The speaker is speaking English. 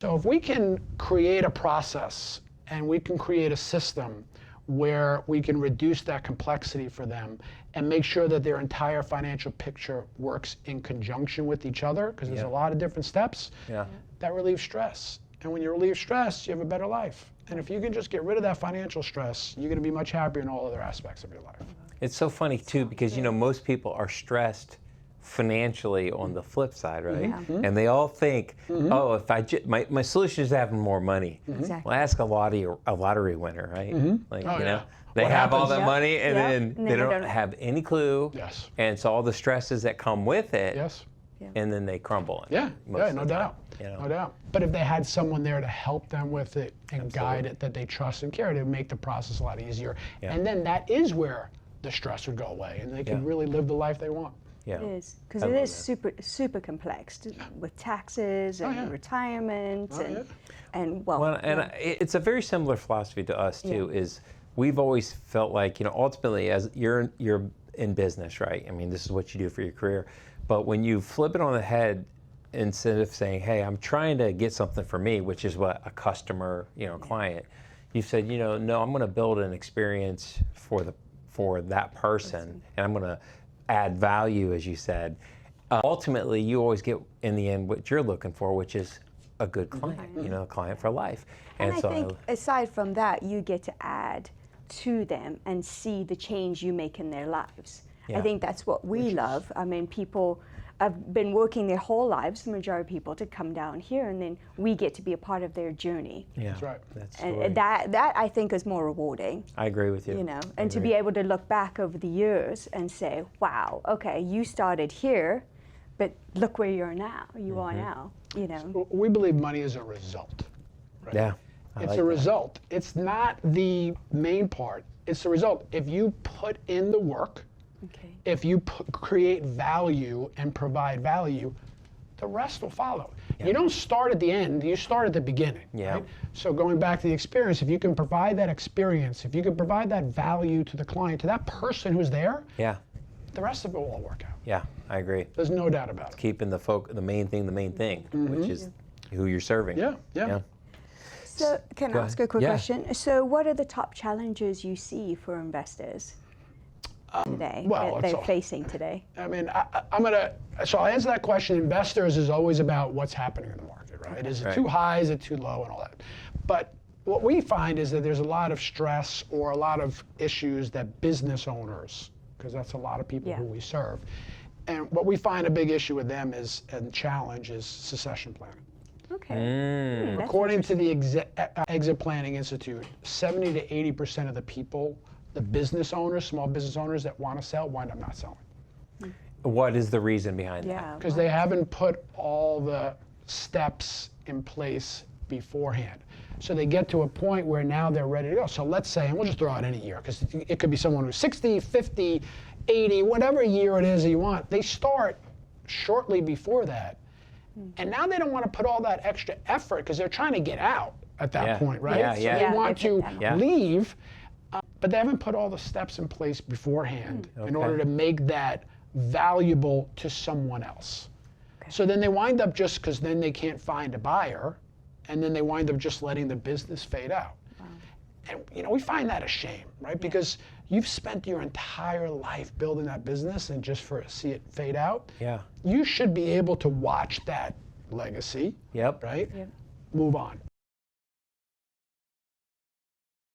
So if we can create a process and we can create a system where we can reduce that complexity for them and make sure that their entire financial picture works in conjunction with each other, because there's a lot of different steps, that relieves stress. And when you relieve stress, you have a better life. And if you can just get rid of that financial stress, you're going to be much happier in all other aspects of your life. It's so funny too, because you know most people are stressed financially on the flip side, right? And they all think, oh, if my solution is having more money. Well, ask a lottery winner, right? Like you know, they have all that money and then they don't have any clue. And so all the stresses that come with it. And then they crumble. No doubt. No doubt. But if they had someone there to help them with it and guide it, that they trust and care, it would make the process a lot easier. And then that is where the stress would go away, and they can really live the life they want. It is, because it is super complex with taxes and retirement and it's a very similar philosophy to us too. Is we've always felt like, you know, ultimately as you're in business, right? I mean, this is what you do for your career. But when you flip it on the head, instead of saying, hey, I'm trying to get something for me, which is what a customer, you know, client, you said, you know, no, I'm going to build an experience for that person, and I'm going to add value, as you said. Ultimately, you always get, in the end, what you're looking for, which is a good client, you know, a client for life. And I think, aside from that, you get to add to them and see the change you make in their lives. I think that's what we love. I mean, people have been working their whole lives, the majority of people, to come down here, and then we get to be a part of their journey. That's right. And that I think is more rewarding. I agree with you. You know, and to be able to look back over the years and say, wow, okay, you started here, but look where you are now. You are now. You know. So we believe money is a result. Right? It's a result. It's not the main part. It's the result. If you put in the work, if you create value and provide value, the rest will follow. You don't start at the end, you start at the beginning. Right? So going back to the experience, if you can provide that experience, if you can provide that value to the client, to that person who's there, the rest of it will all work out. Yeah, I agree. There's no doubt about it. Keeping the main thing, which is who you're serving. So can I ask a quick question? So what are the top challenges you see for investors today, that they're facing today? I mean, so I'll answer that question. Investors is always about what's happening in the market, right? Is it too high, is it too low, and all that. But what we find is that there's a lot of stress or a lot of issues that business owners, because that's a lot of people who we serve, and what we find a big issue with them is, and challenge, is succession planning. According to the Exit Planning Institute, 70 to 80% of the people, the business owners, small business owners that want to sell, wind up not selling. What is the reason behind that? Because they haven't put all the steps in place beforehand. So they get to a point where now they're ready to go. So let's say, and we'll just throw out any year, because it could be someone who's 60, 50, 80, whatever year it is that you want. They start shortly before that. And now they don't want to put all that extra effort because they're trying to get out at that point, right? So they want to leave. But they haven't put all the steps in place beforehand in order to make that valuable to someone else. So then they wind up just, because then they can't find a buyer, and then they wind up just letting the business fade out. And you know, we find that a shame, right? Because you've spent your entire life building that business, and just for see it fade out, you should be able to watch that legacy, right? Move on.